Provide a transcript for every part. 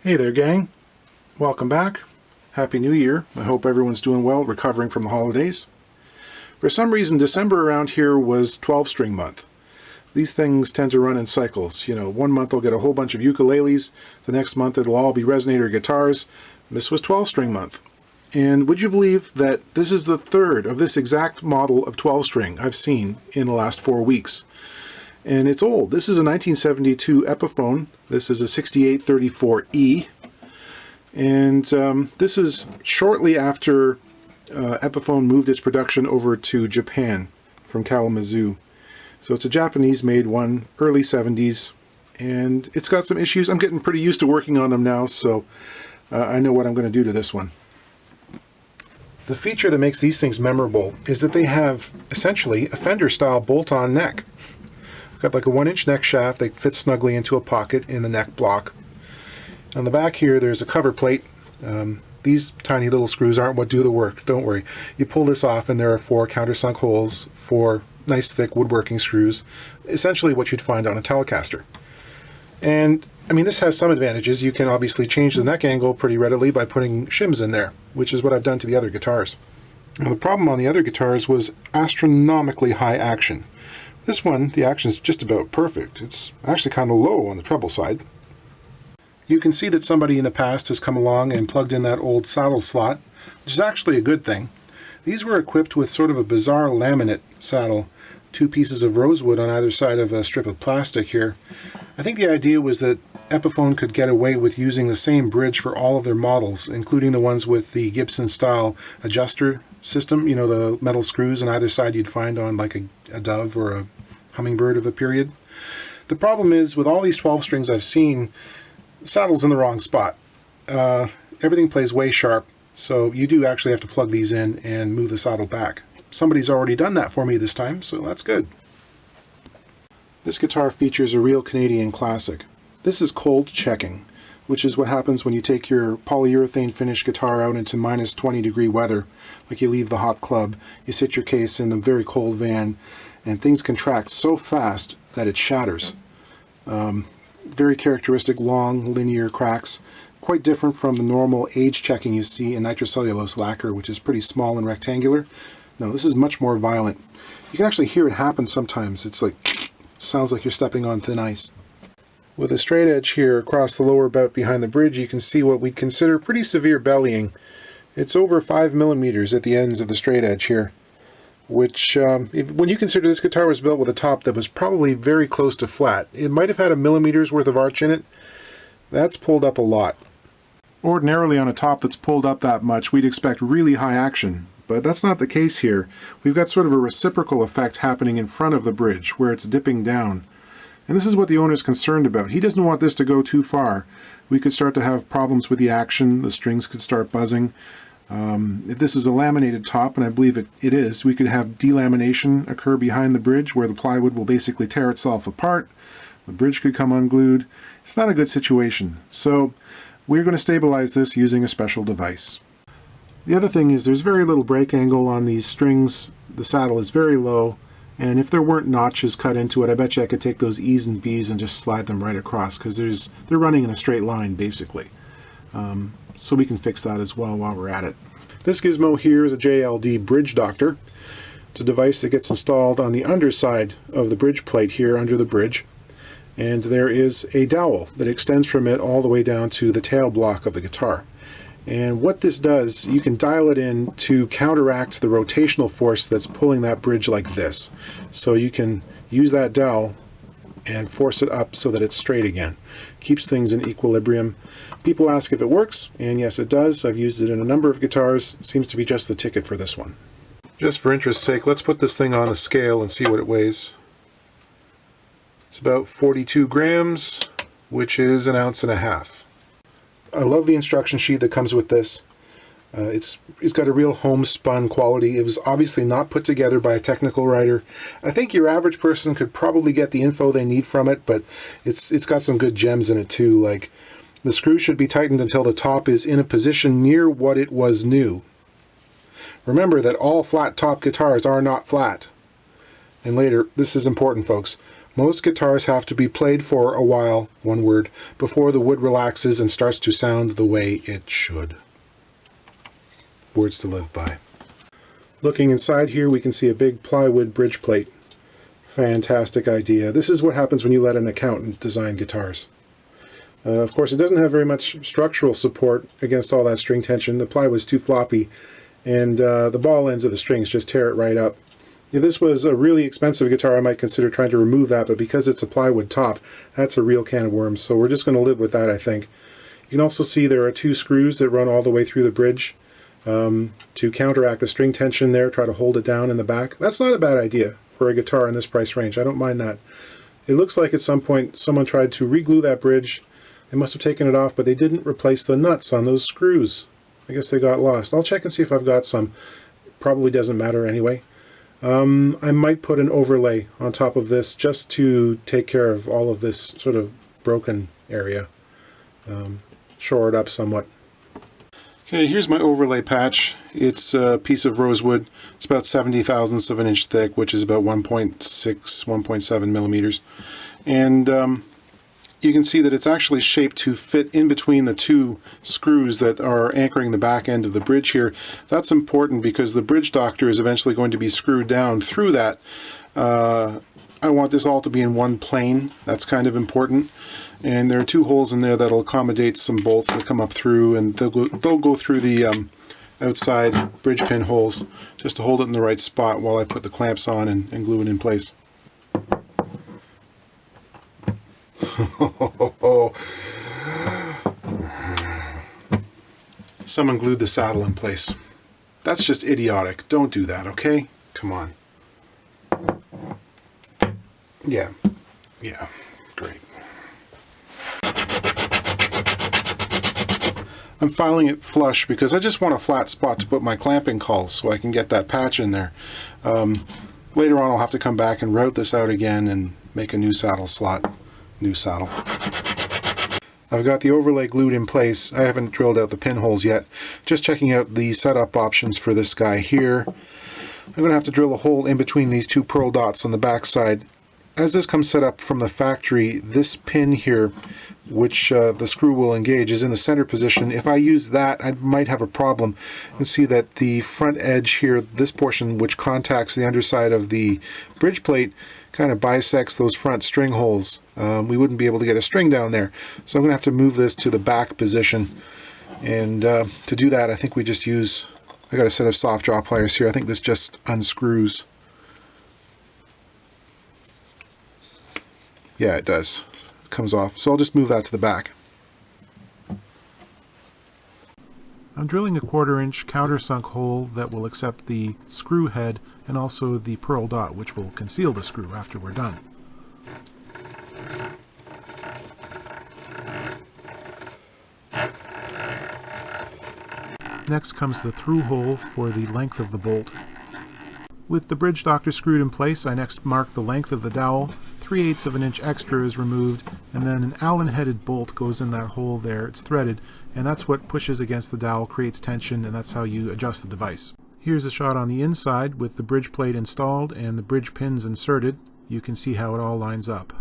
Hey there, gang. Welcome back. Happy New Year. I hope everyone's doing well, recovering from the holidays. For some reason, December around here was 12-string month. These things tend to run in cycles. You know, one month I'll get a whole bunch of ukuleles, the next month it'll all be resonator guitars. This was 12-string month. And would you believe that this is the third of this exact model of 12-string I've seen in the last 4 weeks? And it's old. This is a 1972 Epiphone. This is a 6834E. And this is shortly after Epiphone moved its production over to Japan from Kalamazoo. So it's a Japanese-made one, early 70s. And it's got some issues. I'm getting pretty used to working on them now, so I know what I'm going to do to this one. The feature that makes these things memorable is that they have essentially a Fender-style bolt-on neck. Got like a 1-inch neck shaft that fits snugly into a pocket in the neck block. On the back here there's a cover plate. These tiny little screws aren't what do the work, don't worry. You pull this off and there are 4 countersunk holes, 4 nice thick woodworking screws, essentially what you'd find on a Telecaster. And I mean, this has some advantages. You can obviously change the neck angle pretty readily by putting shims in there, which is what I've done to the other guitars. Now, the problem on the other guitars was astronomically high action. This one, the action is just about perfect. It's actually kind of low on the treble side. You can see that somebody in the past has come along and plugged in that old saddle slot, which is actually a good thing. These were equipped with sort of a bizarre laminate saddle, 2 pieces of rosewood on either side of a strip of plastic here. I think the idea was that Epiphone could get away with using the same bridge for all of their models, including the ones with the Gibson-style adjuster system, you know, the metal screws on either side you'd find on like a Dove or a Hummingbird of the period. The problem is, with all these 12 strings I've seen, the saddle's in the wrong spot. Everything plays way sharp, so you do actually have to plug these in and move the saddle back. Somebody's already done that for me this time, so that's good. This guitar features a real Canadian classic. This is cold checking, which is what happens when you take your polyurethane finished guitar out into minus 20-degree weather, like you leave the hot club, you sit your case in the very cold van, and things contract so fast that it shatters. Very characteristic long linear cracks, quite different from the normal age checking you see in nitrocellulose lacquer, which is pretty small and rectangular. No, this is much more violent. You can actually hear it happen sometimes. It's like, sounds like you're stepping on thin ice. With a straight edge here across the lower bout behind the bridge, you can see what we'd consider pretty severe bellying. It's over 5 millimeters at the ends of the straight edge here, which, when you consider this guitar was built with a top that was probably very close to flat, it might have had a millimeter's worth of arch in it. That's pulled up a lot. Ordinarily on a top that's pulled up that much, we'd expect really high action, but that's not the case here. We've got sort of a reciprocal effect happening in front of the bridge, where it's dipping down. And this is what the owner's concerned about. He doesn't want this to go too far. We could start to have problems with the action, the strings could start buzzing. If this is a laminated top, and I believe it is, we could have delamination occur behind the bridge where the plywood will basically tear itself apart. The bridge could come unglued. It's not a good situation. So we're going to stabilize this using a special device. The other thing is there's very little break angle on these strings. The saddle is very low. And if there weren't notches cut into it, I bet you I could take those E's and B's and just slide them right across, because they're running in a straight line, basically. So we can fix that as well while we're at it. This gizmo here is a Jld Bridge Doctor. It's a device that gets installed on the underside of the bridge plate here under the bridge. And there is a dowel that extends from it all the way down to the tail block of the guitar. And what this does, you can dial it in to counteract the rotational force that's pulling that bridge like this. So you can use that dowel and force it up so that it's straight again. Keeps things in equilibrium. People ask if it works, and yes it does. I've used it in a number of guitars. Seems to be just the ticket for this one. Just for interest's sake, let's put this thing on a scale and see what it weighs. It's about 42 grams, which is 1.5 ounces. I love the instruction sheet that comes with this. It's got a real homespun quality. It was obviously not put together by a technical writer. I think your average person could probably get the info they need from it, but it's got some good gems in it too. Like, the screw should be tightened until the top is in a position near what it was new. Remember that all flat top guitars are not flat. And later, this is important, folks. Most guitars have to be played for a while, one word, before the wood relaxes and starts to sound the way it should. Words to live by. Looking inside here, we can see a big plywood bridge plate. Fantastic idea. This is what happens when you let an accountant design guitars. Of course, it doesn't have very much structural support against all that string tension. The plywood's too floppy, and the ball ends of the strings just tear it right up. If this was a really expensive guitar, I might consider trying to remove that, but because it's a plywood top, that's a real can of worms, so we're just going to live with that, I think. You can also see there are 2 screws that run all the way through the bridge to counteract the string tension there, try to hold it down in the back. That's not a bad idea for a guitar in this price range. I don't mind that. It looks like at some point someone tried to re-glue that bridge. They must have taken it off, but they didn't replace the nuts on those screws. I guess they got lost. I'll check and see if I've got some. Probably doesn't matter anyway. I might put an overlay on top of this just to take care of all of this sort of broken area. Shore it up somewhat. Okay, here's my overlay patch. It's a piece of rosewood. It's about 70 thousandths of an inch thick, which is about 1.6, 1.7 millimeters. And you can see that it's actually shaped to fit in between the 2 screws that are anchoring the back end of the bridge here. That's important because the Bridge Doctor is eventually going to be screwed down through that. I want this all to be in one plane. That's kind of important. And there are 2 holes in there that'll accommodate some bolts that come up through, and they'll go through the outside bridge pin holes just to hold it in the right spot while I put the clamps on and glue it in place. Someone glued the saddle in place. That's just idiotic. Don't do that, okay? Come on. Yeah, great. I'm filing it flush because I just want a flat spot to put my clamping cauls so I can get that patch in there. Later on I'll have to come back and route this out again and make a new saddle slot. New saddle. I've got the overlay glued in place. I haven't drilled out the pinholes yet. Just checking out the setup options for this guy here. I'm going to have to drill a hole in between these 2 pearl dots on the back side. As this comes set up from the factory, this pin here, which the screw will engage, is in the center position. If I use that, I might have a problem. And see that the front edge here, this portion which contacts the underside of the bridge plate, kind of bisects those front string holes. We wouldn't be able to get a string down there. So I'm going to have to move this to the back position. And to do that, I think we just use, I got a set of soft draw pliers here. I think this just unscrews. Yeah, it does. It comes off. So I'll just move that to the back. I'm drilling a 1/4 inch countersunk hole that will accept the screw head and also the pearl dot, which will conceal the screw after we're done. Next comes the through hole for the length of the bolt. With the Bridge Doctor screwed in place, I next mark the length of the dowel. 3/8 of an inch extra is removed, and then an Allen-headed bolt goes in that hole there. It's threaded, and that's what pushes against the dowel, creates tension, and that's how you adjust the device. Here's a shot on the inside with the bridge plate installed and the bridge pins inserted. You can see how it all lines up.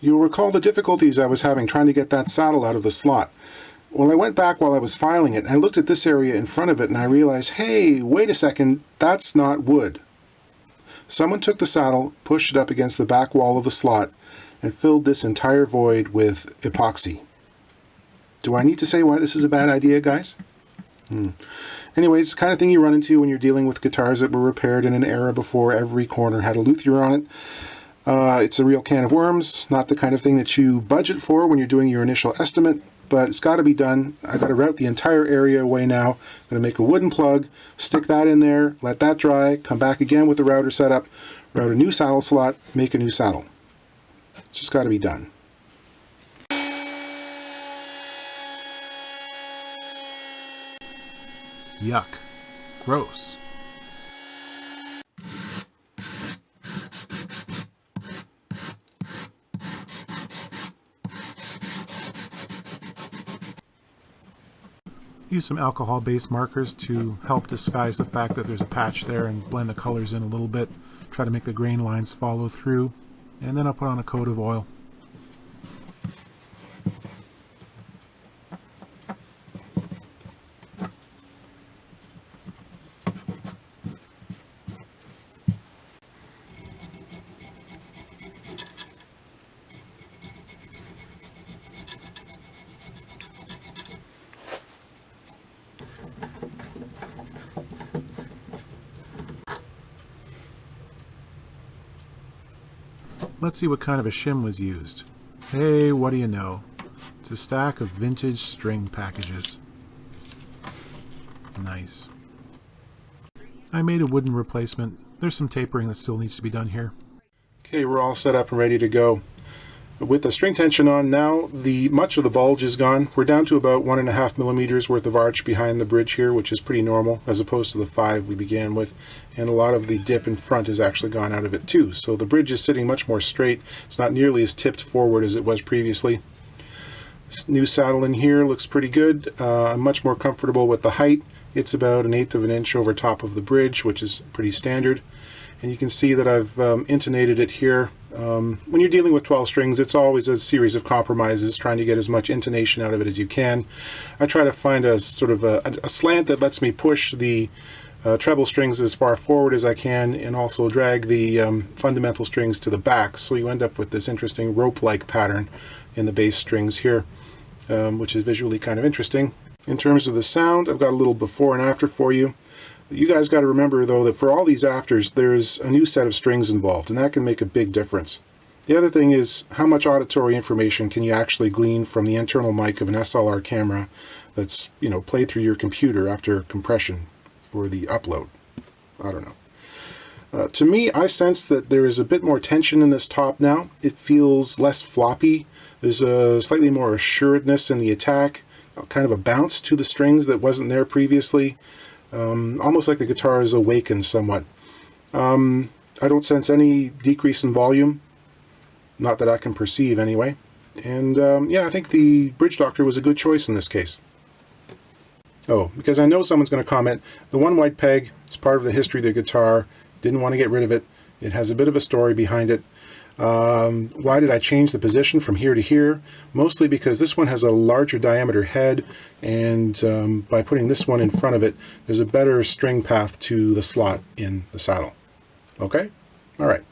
You'll recall the difficulties I was having trying to get that saddle out of the slot. Well, I went back while I was filing it, and I looked at this area in front of it, and I realized, hey, wait a second, that's not wood. Someone took the saddle, pushed it up against the back wall of the slot, and filled this entire void with epoxy. Do I need to say why this is a bad idea, guys? Anyway, it's the kind of thing you run into when you're dealing with guitars that were repaired in an era before every corner had a luthier on it. It's a real can of worms, not the kind of thing that you budget for when you're doing your initial estimate, but it's got to be done. I've got to route the entire area away now. I'm going to make a wooden plug, stick that in there, let that dry, come back again with the router setup, route a new saddle slot, make a new saddle. It's just got to be done. Yuck. Gross. Use some alcohol-based markers to help disguise the fact that there's a patch there and blend the colors in a little bit. Try try to make the grain lines follow through, and then I'll put on a coat of oil. Let's see what kind of a shim was used. Hey, what do you know? It's a stack of vintage string packages. Nice. I made a wooden replacement. There's some tapering that still needs to be done here. Okay, we're all set up and ready to go. With the string tension on now, much of the bulge is gone. We're down to about 1.5 millimeters worth of arch behind the bridge here, which is pretty normal as opposed to the 5 we began with. And a lot of the dip in front has actually gone out of it too. So the bridge is sitting much more straight. It's not nearly as tipped forward as it was previously. This new saddle in here looks pretty good. I'm much more comfortable with the height. It's about 1/8 of an inch over top of the bridge, which is pretty standard. And you can see that I've intonated it here. When you're dealing with 12 strings, it's always a series of compromises, trying to get as much intonation out of it as you can. I try to find a sort of a slant that lets me push the treble strings as far forward as I can, and also drag the fundamental strings to the back, so you end up with this interesting rope-like pattern in the bass strings here, which is visually kind of interesting. In terms of the sound, I've got a little before and after for you. You guys got to remember, though, that for all these afters, there's a new set of strings involved, and that can make a big difference. The other thing is, how much auditory information can you actually glean from the internal mic of an SLR camera that's, played through your computer after compression for the upload? I don't know. To me, I sense that there is a bit more tension in this top now. It feels less floppy. There's a slightly more assuredness in the attack, kind of a bounce to the strings that wasn't there previously. Almost like the guitar is awakened somewhat. I don't sense any decrease in volume, not that I can perceive anyway. And yeah, I think the Bridge Doctor was a good choice in this case. Oh, because I know someone's going to comment, the one white peg, it's part of the history of the guitar, didn't want to get rid of it. It has a bit of a story behind it. Why did I change the position from here to here? Mostly because this one has a larger diameter head, and by putting this one in front of it, there's a better string path to the slot in the saddle. Okay? All right.